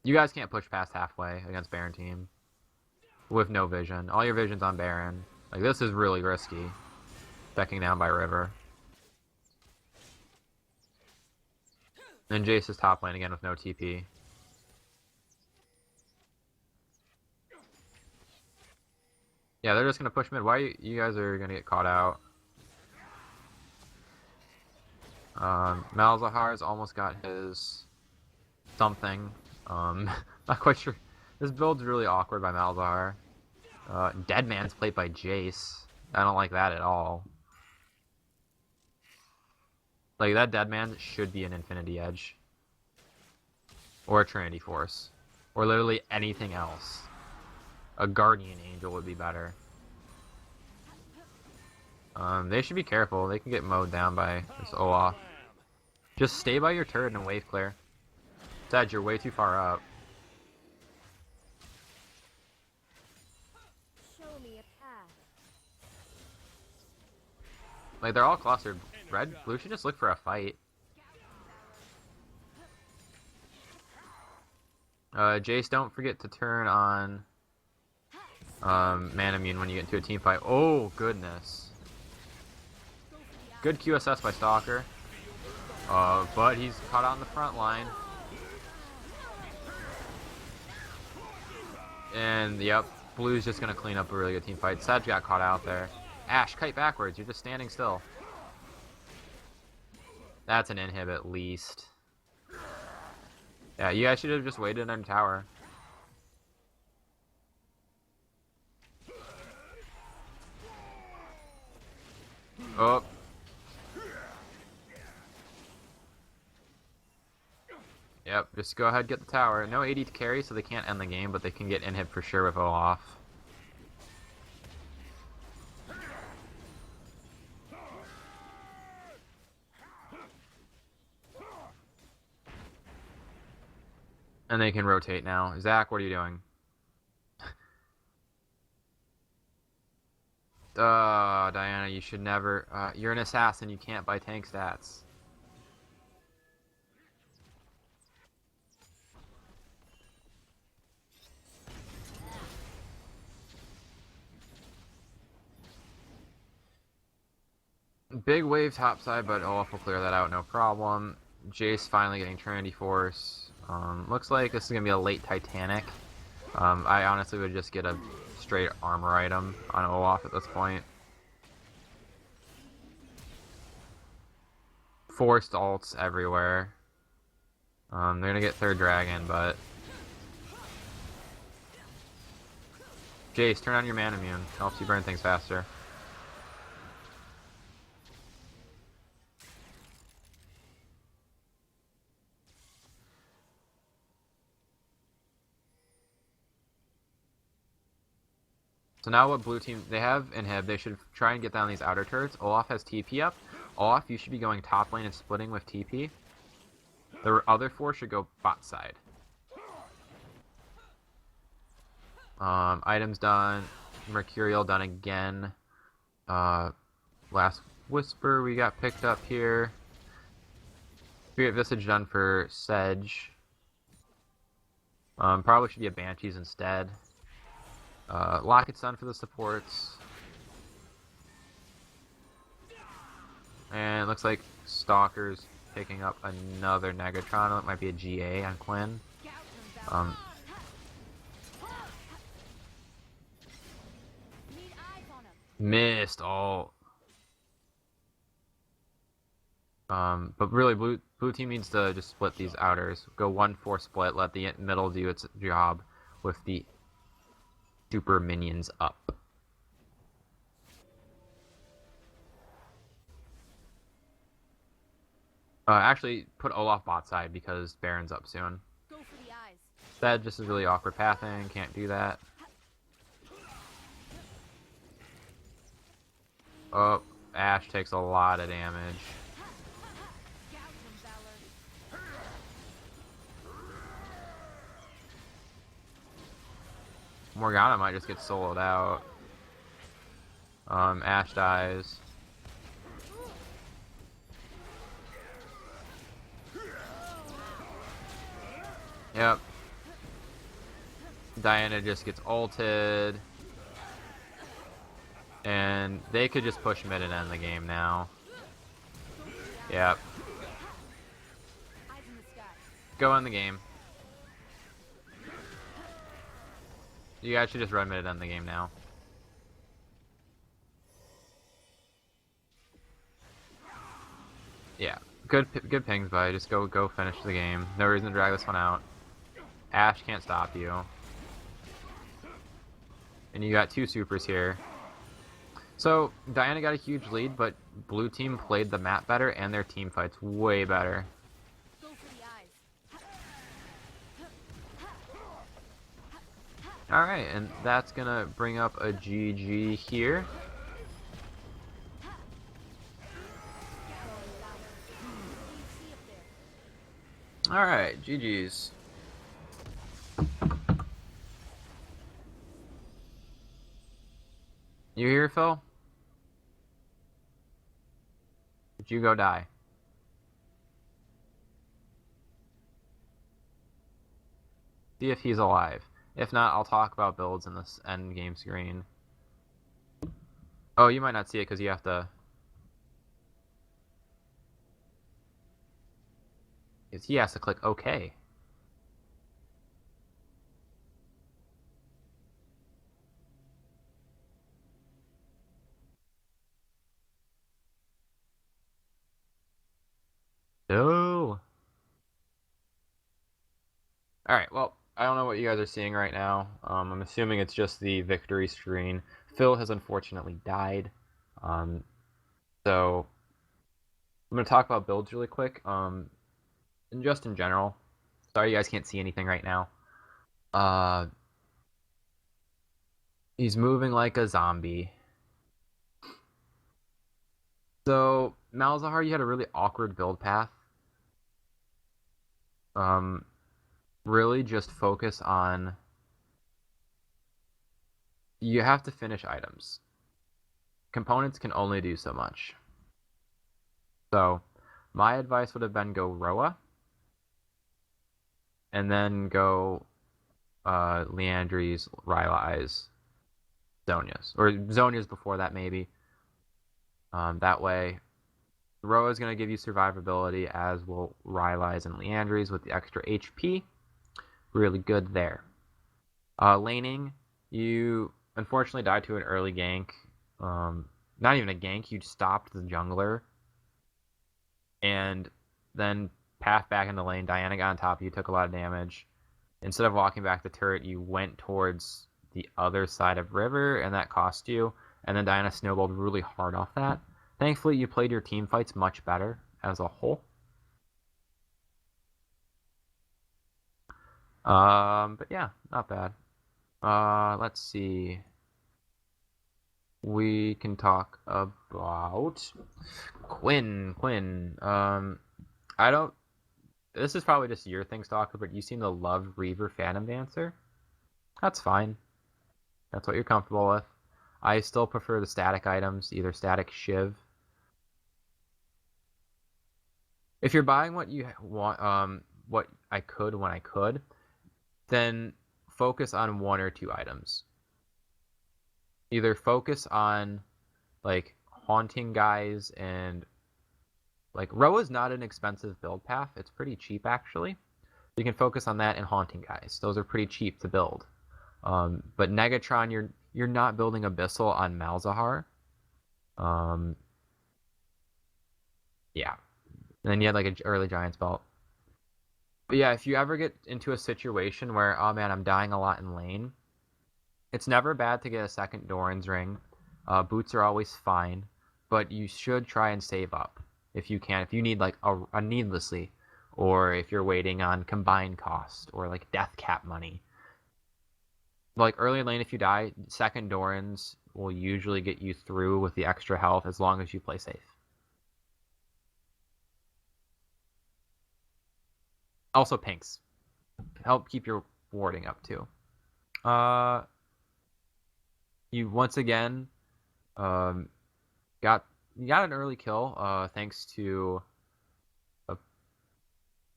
You guys can't push past halfway against Baron team. With no vision. All your vision's on Baron. Like, this is really risky. Decking down by River. And Jace is top lane again with no TP. Yeah, they're just gonna push mid. Why you guys are gonna get caught out? Malzahar's almost got his something. Not quite sure. This build's really awkward by Malzahar. Deadman's played by Jace. I don't like that at all. Like, that Deadman should be an Infinity Edge. Or a Trinity Force. Or literally anything else. A Guardian Angel would be better. They should be careful. They can get mowed down by this Olaf. Just stay by your turret and wave clear. Dad, you're way too far up. Show me a path. Like, they're all clustered. Red, blue should just look for a fight. Jace, don't forget to turn on Man Immune when you get into a team fight. Oh, goodness. Good QSS by Stalker. But he's caught on the front line. And, yep, blue's just going to clean up a really good team fight. Sedge got caught out there. Ash, kite backwards. You're just standing still. That's an inhib at least. Yeah, you guys should have just waited in tower. Oh. Yep, just go ahead, get the tower. No AD to carry, so they can't end the game, but they can get inhib for sure with Olaf. And they can rotate now. Zach, what are you doing? Diana, you should never... you're an assassin, you can't buy tank stats. big wave topside, but Olaf will clear that out, no problem. Jace finally getting Trinity Force. Looks like this is going to be a late Titanic. I honestly would just get a straight armor item on Olaf at this point. Forced ults everywhere. They're going to get third dragon, but... Jace, turn on your mana immune. Helps you burn things faster. So now what blue team... They have inhib. They should try and get down these outer turrets. Olaf has TP up. Olaf, you should be going top lane and splitting with TP. The other four should go bot side. Items done. Mercurial done again. Last Whisper we got picked up here. Spirit Visage done for Sedge. Probably should be a Banshees instead. Locket's done for the supports. And it looks like Stalker's picking up another Negatron. It might be a GA on Quinn. Missed all. But really, blue team needs to just split these outers. Go 1-4 split. Let the middle do its job with the super minions up. Actually, put Olaf bot side because Baron's up soon. Go for the eyes. That just is really awkward pathing. Can't do that. Oh, Ashe takes a lot of damage. Morgana might just get soloed out. Ashe dies. Yep. Diana just gets ulted. And they could just push mid and end the game now. Yep. Go in the game. You guys should just run mid and end the game now. Yeah. Good pings, buddy. Just go finish the game. No reason to drag this one out. Ashe can't stop you. And you got two supers here. So, Diana got a huge lead, but blue team played the map better, and their team fights way better. Go for the eyes. Alright, and that's gonna bring up a GG here. Alright, GG's. You here, Phil? Did you go die? See if he's alive. If not, I'll talk about builds in this end game screen. Oh, you might not see it because you have to... He has to click OK. No. Alright, well, I don't know what you guys are seeing right now. I'm assuming it's just the victory screen. Phil has unfortunately died. So I'm going to talk about builds really quick. And just in general. Sorry you guys can't see anything right now. He's moving like a zombie. So, Malzahar, you had a really awkward build path. Really just focus on... You have to finish items. Components can only do so much. So, my advice would have been go Roa. And then go Leandri's, Rylai's, Zhonya's. Or Zhonya's before that, maybe. That way, Roa is going to give you survivability, as will Rylai's and Leandry's with the extra HP. Really good there. Laning, you unfortunately died to an early gank. Not even a gank, you stopped the jungler. And then path back into lane. Diana got on top of you, took a lot of damage. Instead of walking back the turret, you went towards the other side of river, and that cost you. And then Diana snowballed really hard off that. Thankfully, you played your team fights much better as a whole. But yeah, not bad. Let's see. We can talk about Quinn. I don't. This is probably just your thing, Stalker, but you seem to love Reaver Phantom Dancer. That's fine. That's what you're comfortable with. I still prefer the static items, either static Shiv. If you're buying what you want, what I could when I could, then focus on one or two items. Either focus on like haunting guys, and like Roa's not an expensive build path. It's pretty cheap actually. You can focus on that and haunting guys. Those are pretty cheap to build. But Negatron, you're not building Abyssal on Malzahar. Yeah. And then you had like an early Giants belt. But yeah, if you ever get into a situation where, oh man, I'm dying a lot in lane, it's never bad to get a second Doran's ring. Boots are always fine, but you should try and save up if you can. If you need like a needlessly, or if you're waiting on combined cost or like death cap money. Like early lane, if you die, second Doran's will usually get you through with the extra health as long as you play safe. Also pinks. Help keep your warding up too. You once again got an early kill thanks to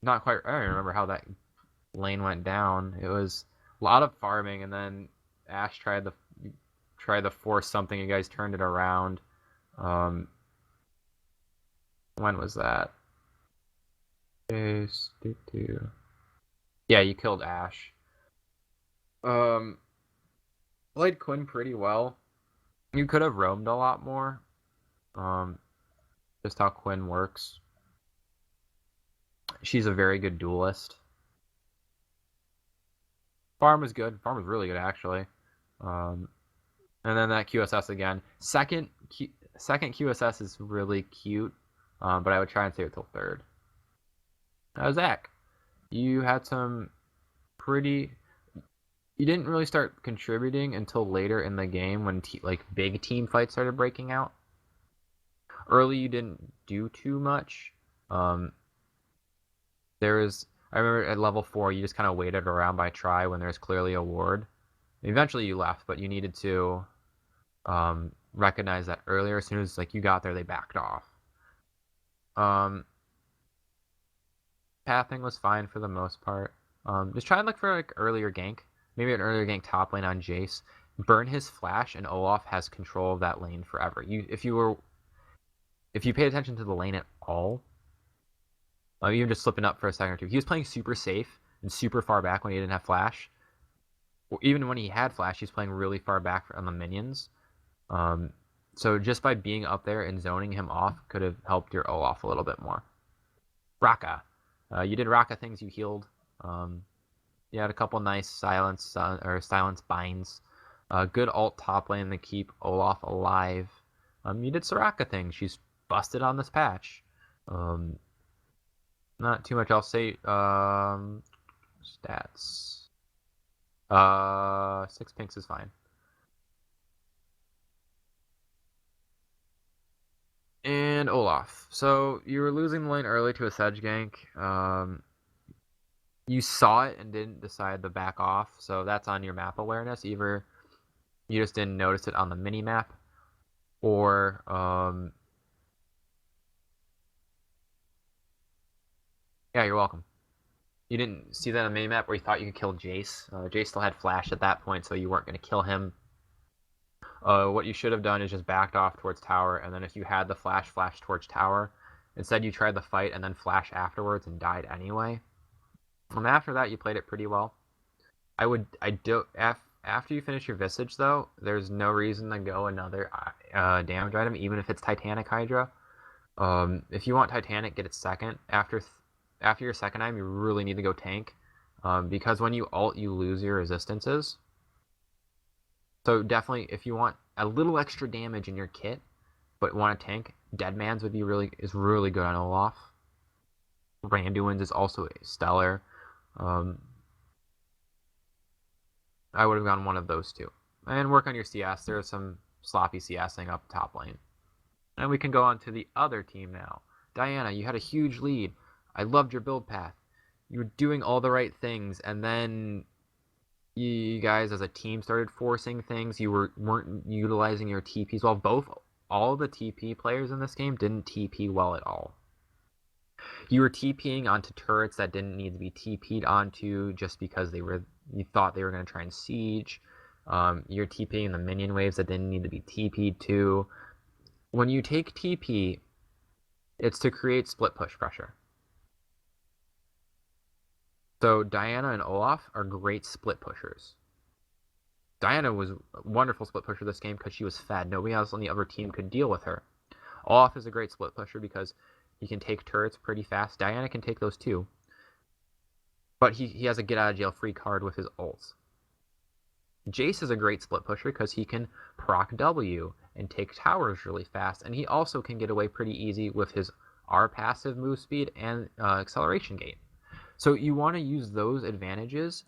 not quite. I don't remember how that lane went down. It was a lot of farming, and then Ash tried to force something. You guys turned it around. When was that? Yeah, you killed Ash. Played Quinn pretty well. You could have roamed a lot more. Just how Quinn works. She's a very good duelist. Farm was good. Farm was really good actually. And then that QSS again. Second QSS is really cute, but I would try and save it till third. Zach, you had some pretty. You didn't really start contributing until later in the game when like big team fights started breaking out. Early, you didn't do too much. I remember at level 4, you just kind of waited around by try when there's clearly a ward. Eventually, you left, but you needed to recognize that earlier. As soon as like you got there, they backed off. Pathing was fine for the most part. Just try and look for like earlier gank. Maybe an earlier gank top lane on Jace. Burn his flash, and Olaf has control of that lane forever. If you paid attention to the lane at all, even just slipping up for a second or two, he was playing super safe and super far back when he didn't have flash. Or even when he had flash, he's playing really far back on the minions. So just by being up there and zoning him off could have helped your Olaf a little bit more. Raka. You did Raka things, you healed. You had a couple nice silence binds. Good ult top lane to keep Olaf alive. You did Soraka things. She's busted on this patch. Not too much else to say. Stats. 6 pinks is fine. And Olaf. So you were losing the lane early to a Sedge gank. You saw it and didn't decide to back off, so that's on your map awareness. Either you just didn't notice it on the mini map, or yeah, you're welcome. You didn't see that on the mini map where you thought you could kill Jace. Jace still had flash at that point, so you weren't going to kill him. What you should have done is just backed off towards tower, and then if you had the flash towards tower, Instead, you tried the fight and then flash afterwards and died anyway. And after that, you played it pretty well. After you finish your Visage, though, there's no reason to go another damage item, even if it's Titanic Hydra. If you want Titanic, get it second. After your second item, you really need to go tank, because when you ult, you lose your resistances. So definitely, if you want a little extra damage in your kit, but want a tank, Deadman's is really good on Olaf. Randuin's is also stellar. I would have gone one of those two. And work on your CS. There's some sloppy CSing up top lane. And we can go on to the other team now. Diana, you had a huge lead. I loved your build path. You were doing all the right things, and then you guys as a team started forcing things. You weren't utilizing your TPs well. All the TP players in this game didn't TP well at all. You were TPing onto turrets that didn't need to be TP'd onto just because you thought they were going to try and siege. You're TPing the minion waves that didn't need to be TP'd to. When you take TP, it's to create split push pressure. So Diana and Olaf are great split pushers. Diana was a wonderful split pusher this game because she was fed. Nobody else on the other team could deal with her. Olaf is a great split pusher because he can take turrets pretty fast. Diana can take those too. But he has a get out of jail free card with his ults. Jace is a great split pusher because he can proc W and take towers really fast, and he also can get away pretty easy with his R passive move speed and acceleration gate. So you want to use those advantages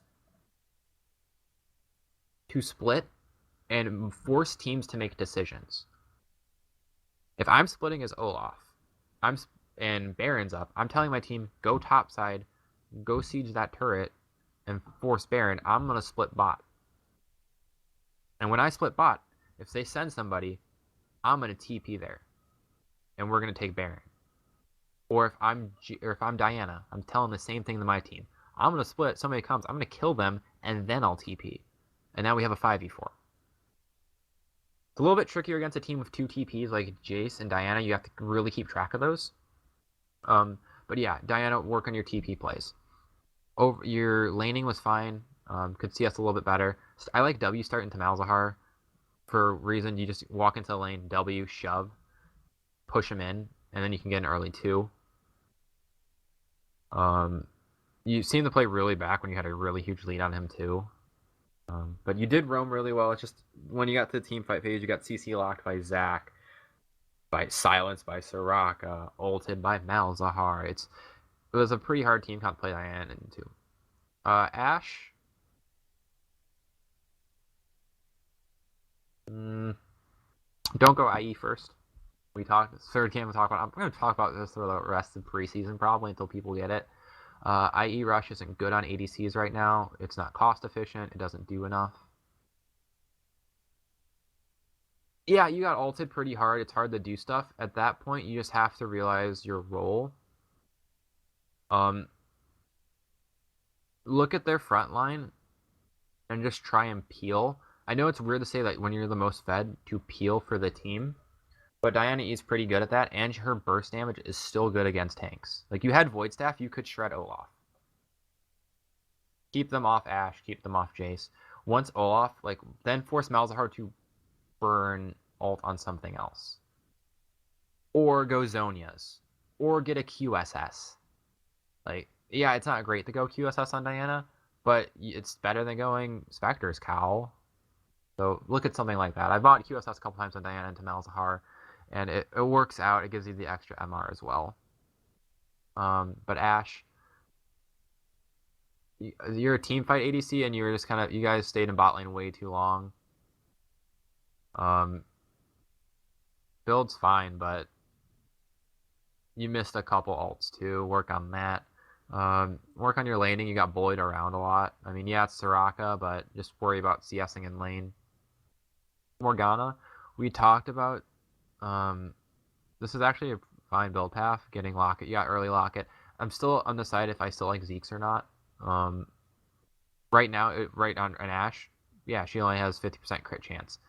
to split and force teams to make decisions. If I'm splitting as Olaf, and Baron's up, I'm telling my team, go topside, go siege that turret, and force Baron. I'm going to split bot. And when I split bot, if they send somebody, I'm going to TP there. And we're going to take Baron. Or if I'm Diana, I'm telling the same thing to my team. I'm going to split, somebody comes, I'm going to kill them, and then I'll TP. And now we have a 5v4. It's a little bit trickier against a team with 2 TPs like Jace and Diana. You have to really keep track of those. But yeah, Diana, work on your TP plays. Your laning was fine. Could see us a little bit better. I like W start into Malzahar for a reason. You just walk into the lane, W, shove, push him in, and then you can get an early 2. You seem to play really back when you had a really huge lead on him too. But you did roam really well. It's just when you got to the team fight phase, you got CC locked by Zac, by silenced by Soraka, ulted by Malzahar. It was a pretty hard team comp to play Diana into. Ashe. Don't go IE first. Third game we talk about. I'm going to talk about this for the rest of preseason probably until people get it. IE Rush isn't good on ADCs right now. It's not cost efficient. It doesn't do enough. Yeah, you got ulted pretty hard. It's hard to do stuff. At that point, you just have to realize your role. Look at their front line and just try and peel. I know it's weird to say that when you're the most fed to peel for the team, but Diana is pretty good at that, and her burst damage is still good against tanks. Like, you had Void Staff, you could shred Olaf. Keep them off Ashe, keep them off Jace. Once Olaf, then force Malzahar to burn ult on something else. Or go Zonia's. Or get a QSS. Yeah, it's not great to go QSS on Diana, but it's better than going Spectre's Cowl. So look at something like that. I bought QSS a couple times on Diana into Malzahar, and it works out. It gives you the extra MR as well. But Ashe, you're a team fight ADC, and you were just you guys stayed in bot lane way too long. Build's fine, but you missed a couple ults too. Work on that. Work on your laning. You got bullied around a lot. I mean, yeah, it's Soraka, but just worry about CSing in lane. Morgana, we talked about. This is actually a fine build path. Getting Locket. You got early Locket. I'm still undecided if I still like Zeke's or not. Right now, right on an Ashe, yeah, she only has 50% crit chance.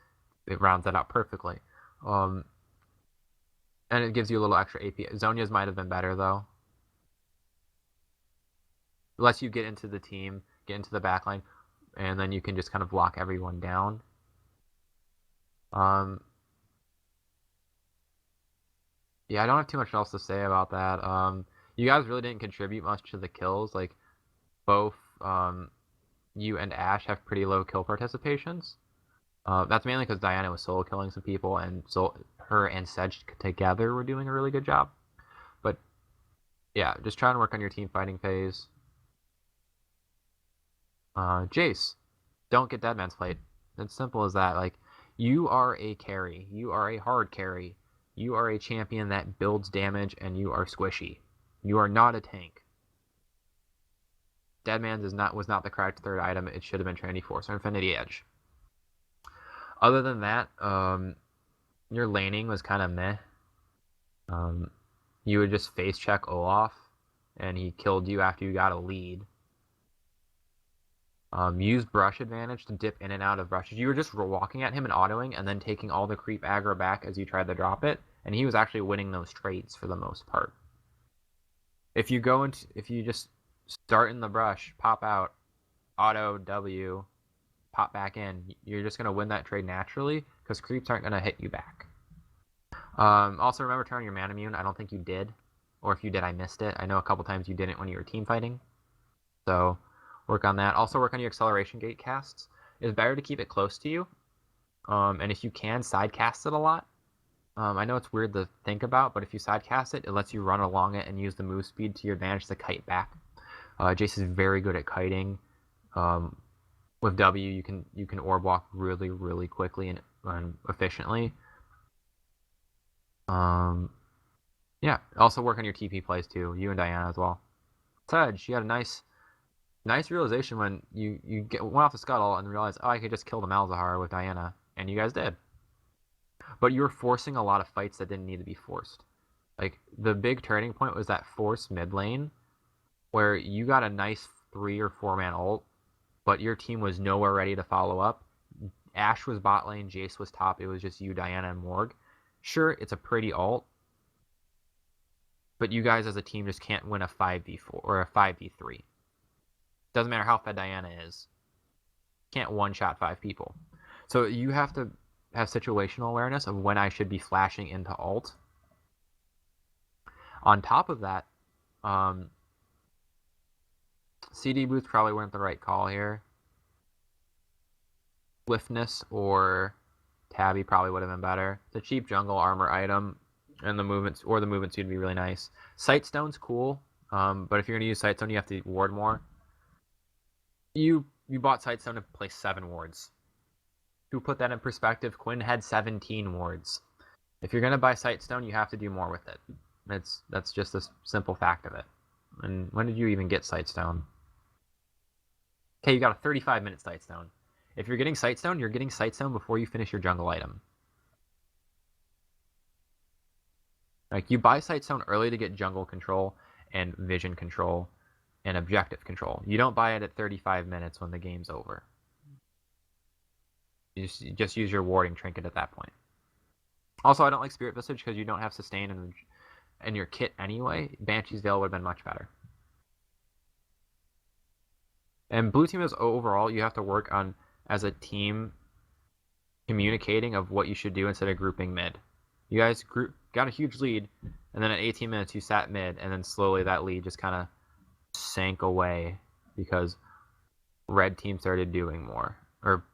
It rounds that out perfectly. And it gives you a little extra AP. Zonia's might have been better, though. Unless you get into the team, get into the backline, and then you can just kind of lock everyone down. Yeah, I don't have too much else to say about that. You guys really didn't contribute much to the kills. Like, both you and Ash have pretty low kill participations. That's mainly because Diana was solo killing some people, and so her and Sedge together were doing a really good job. But yeah, just try and work on your team fighting phase. Jace, don't get Deadman's Plate. It's simple as that. Like, you are a carry. You are a hard carry. You are a champion that builds damage, and you are squishy. You are not a tank. Deadman's was not the correct third item. It should have been Trinity Force or Infinity Edge. Other than that, your laning was kind of meh. You would just face check Olaf, and he killed you after you got a lead. Use brush advantage to dip in and out of brushes. You were just walking at him and autoing, and then taking all the creep aggro back as you tried to drop it, and he was actually winning those trades for the most part. If you just start in the brush, pop out, auto W, pop back in, you're just gonna win that trade naturally because creeps aren't gonna hit you back. Also remember to turn on your mana immune. I don't think you did, or if you did, I missed it. I know a couple times you didn't when you were team fighting, so work on that. Also work on your acceleration gate casts. It's better to keep it close to you, and if you can, side cast it a lot. I know it's weird to think about, but if you side cast it, it lets you run along it and use the move speed to your advantage to kite back. Jace is very good at kiting. With W, you can orb walk really, really quickly and efficiently. Yeah. Also work on your TP plays too. You and Diana as well. Sedge, you had a nice realization when you went off the scuttle and realized, oh, I could just kill the Malzahar with Diana, and you guys did. But you were forcing a lot of fights that didn't need to be forced. Like, the big turning point was that force mid lane, where you got a nice 3 or 4 man ult, but your team was nowhere ready to follow up. Ashe was bot lane, Jace was top, it was just you, Diana, and Morg. Sure, it's a pretty ult, but you guys as a team just can't win a 5v4 or a 5v3. Doesn't matter how fed Diana is. Can't one-shot 5 people. So you have to have situational awareness of when I should be flashing into ult. On top of that, CD boots probably weren't the right call here. Swiftness or Tabby probably would have been better. It's a cheap jungle armor item, and the movement speed would be really nice. Sightstone's cool, but if you're gonna use Sightstone, you have to ward more. You bought Sightstone to place 7 wards. To put that in perspective, Quinn had 17 wards. If you're gonna buy Sightstone, you have to do more with it. That's just a simple fact of it. And when did you even get Sightstone? Okay, you got a 35-minute Sightstone. If you're getting Sightstone, you're getting Sightstone before you finish your jungle item. Like, you buy Sightstone early to get jungle control and vision control and objective control. You don't buy it at 35 minutes when the game's over. You just use your warding trinket at that point. Also, I don't like Spirit Visage because you don't have sustain in your kit anyway. Banshee's Veil would have been much better. And blue team is overall, you have to work on, as a team, communicating of what you should do instead of grouping mid. You guys got a huge lead, and then at 18 minutes you sat mid, and then slowly that lead just kind of sank away because red team started doing more, or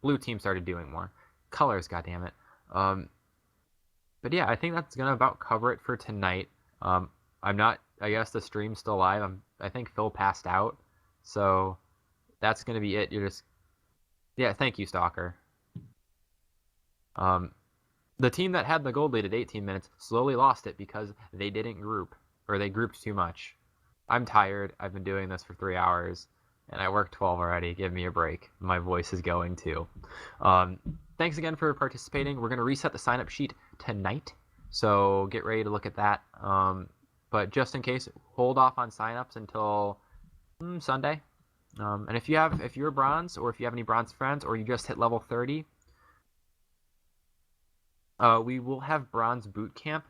blue team started doing more. Colors, goddammit. But yeah, I think that's gonna about cover it for tonight. I guess the stream's still live. I think Phil passed out, so that's gonna be it. Yeah, thank you, Stalker. The team that had the gold lead at 18 minutes slowly lost it because they didn't group, or they grouped too much. I'm tired. I've been doing this for 3 hours, and I worked 12 already. Give me a break. My voice is going too. Thanks again for participating. We're going to reset the sign-up sheet tonight, so get ready to look at that. But just in case, hold off on sign-ups until Sunday. And if you're bronze, or if you have any bronze friends, or you just hit level 30, We will have Bronze Boot Camp.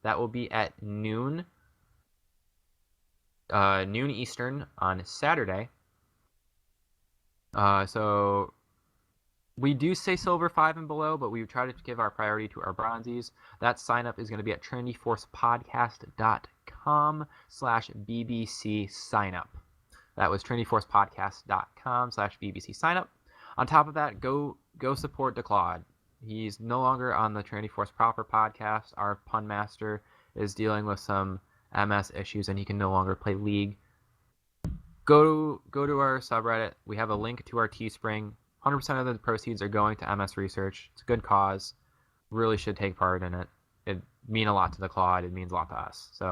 That will be at noon Eastern on Saturday. So we do say Silver 5 and below, but we try to give our priority to our bronzies. That sign up is going to be at trinityforcepodcast.com/BBC signup. That was trinityforcepodcast.com/BBC signup. On top of that, go support DeClaude. He's no longer on the Trinity Force Proper podcast. Our pun master is dealing with some MS issues and he can no longer play League. Go to our subreddit. We have a link to our Teespring. 100% of the proceeds are going to MS research. It's a good cause. Really should take part in it. It means a lot to DeClaude. It means a lot to us. So